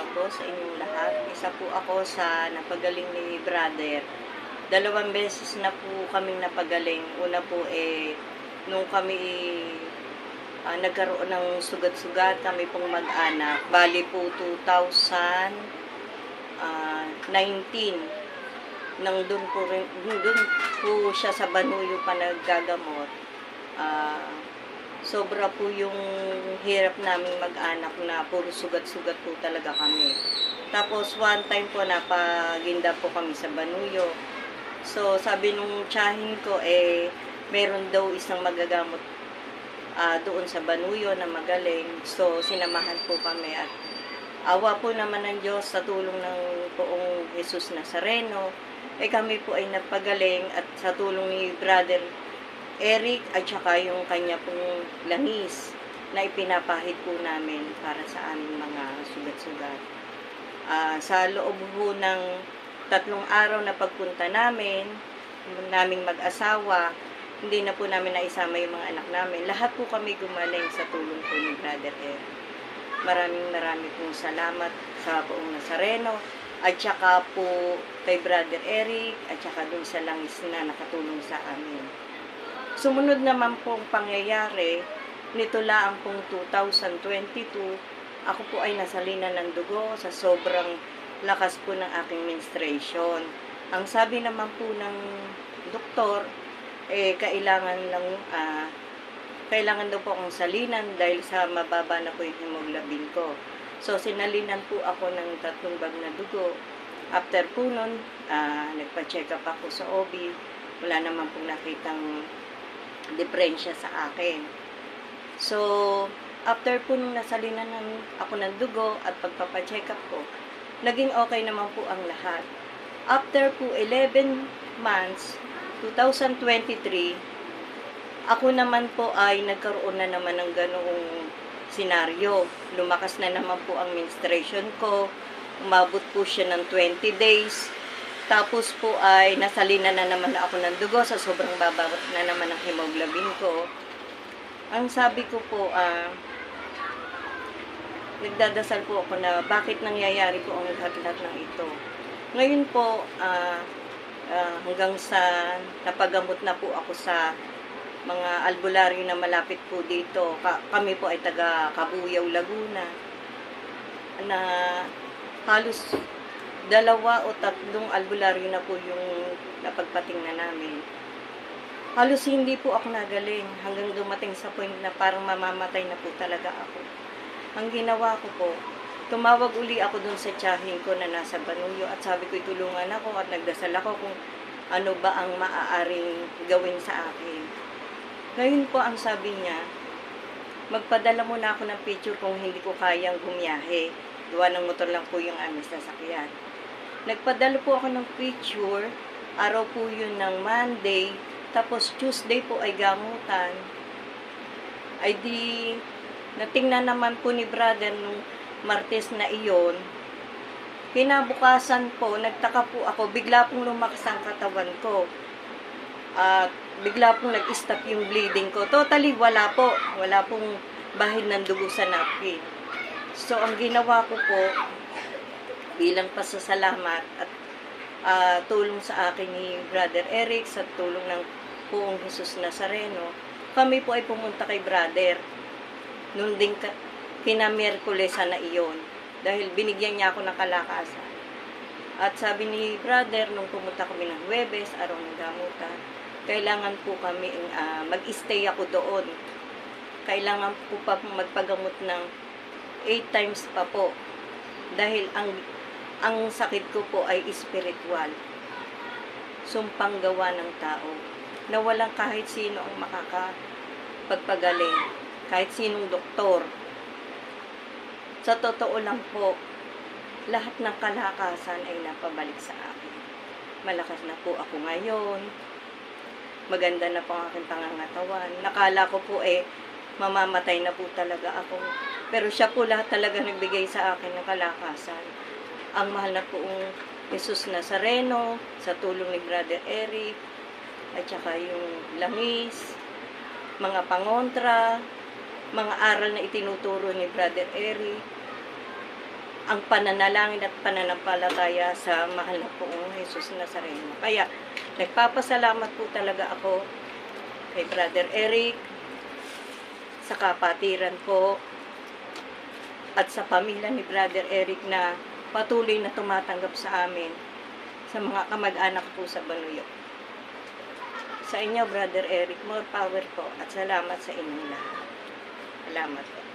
araw po sa inyong lahat. Isa po ako sa napagaling ni Brother. 2 beses na po kaming napagaling. Una po nung kami nagkaroon ng sugat-sugat, kami pong mag-anak. Bali po 2019. Nang doon po siya sa Banuyo pa naggagamot. Sobra po yung hirap namin mag-anak na puro sugat-sugat po talaga kami. Tapos one time po napaginda po kami sa Banuyo. So sabi nung tiyahin ko meron daw isang magagamot doon sa Banuyo na magaling. So sinamahan po kami at awa po naman ng Diyos sa tulong ng Poong Jesus Nazareno. Kami po ay napagaling at sa tulong ni Brother Eric at saka yung kanya pong langis na ipinapahid po namin para sa aming mga sugat-sugat. Sa loob po ng 3 araw na pagpunta naming mag-asawa, hindi na po namin naisama yung mga anak namin. Lahat po kami gumaling sa tulong po ni Brother Eric. Maraming pong salamat sa Poong Nazareno at saka po kay Brother Eric at saka dun sa langis na nakatulong sa amin. Sumunod naman pong pangyayari, nito lang pong 2022, ako po ay nasalinan ng dugo sa sobrang lakas po ng aking menstruation. Ang sabi naman po ng doktor, kailangan daw po akong salinan dahil sa mababa na po yung hemoglobin ko. So, sinalinan po ako ng 3 bag na dugo. After po nun, nagpa-check up ako sa OB. Wala naman pong nakitang diferensya sa akin. So, after po nung nasalinan ako ng dugo at pagpapacheck up ko, naging okay naman po ang lahat. After po 11 months, 2023, ako naman po ay nagkaroon na naman ng ganoong senaryo. Lumakas na naman po ang menstruation ko. Umabot po siya ng 20 days. Tapos po ay nasalina na naman ako ng dugo sa sobrang baba na naman ng hemoglobin ko. Ang sabi ko po, nagdadasal po ako na bakit nangyayari po ang lahat-lahat ng ito. Ngayon po, hanggang sa napagamot na po ako sa mga albularyo na malapit po dito. Kami po ay taga Kabuyaw, Laguna. Na halos 2 o 3 albularyo na po yung napagpatingnan namin. Halos hindi po ako nagaling hanggang dumating sa point na parang mamamatay na po talaga ako. Ang ginawa ko po, tumawag uli ako dun sa tiyahin ko na nasa Banuyo at sabi ko itulungan ako at nagdasal ako kung ano ba ang maaaring gawin sa akin. Ngayon po ang sabi niya, magpadala muna ako ng picture kung hindi ko kayang bumiyahe. Gawa ng motor lang po yung aming sasakyan. Nagpadala po ako ng picture, araw po yun ng Monday, tapos Tuesday po ay gamutan. Ay di, natingnan naman po ni Brother nung Martes na iyon. Kinabukasan po, nagtaka po ako, bigla pong lumakas ang katawan ko. At bigla pong nag-stop yung bleeding ko. Totally wala po. Wala pong bahid ng dugo sa napkin. So, ang ginawa ko po, bilang pasasalamat at tulong sa akin ni Brother Eric, sa tulong ng Poong Jesus Nazareno, kami po ay pumunta kay Brother. Noon din kina-Miyerkules na iyon. Dahil binigyan niya ako ng kalakasan. At sabi ni Brother, nung pumunta kami ng Huwebes, araw ng gamutan, kailangan po kami, mag-stay ako doon. Kailangan po pa magpagamot ng 8 times pa po. Dahil ang sakit ko po ay spiritual. Sumpang gawa ng tao. Na walang kahit sino ang makakapagpagaling. Kahit sinong doktor. Sa totoo lang po, lahat ng kalakasan ay napabalik sa akin. Malakas na po ako ngayon. Maganda na po ang aking pangangatawan. Nakala ko po mamamatay na po talaga ako. Pero siya po lahat talaga nagbigay sa akin ng kalakasan. Ang mahal na poong Jesus Nazareno, sa tulong ni Brother Eric, at saka yung langis, mga pangontra, mga aral na itinuturo ni Brother Eric. ang pananalangin at pananampalataya sa mahal na Poong Jesus Nazareno. Kaya nagpapasalamat po talaga ako kay Brother Eric, sa kapatiran po, at sa pamilya ni Brother Eric na patuloy na tumatanggap sa amin, sa mga kamag-anak po sa Banuyok. Sa inyo, Brother Eric, more power po at salamat sa inyong lahat. Salamat po.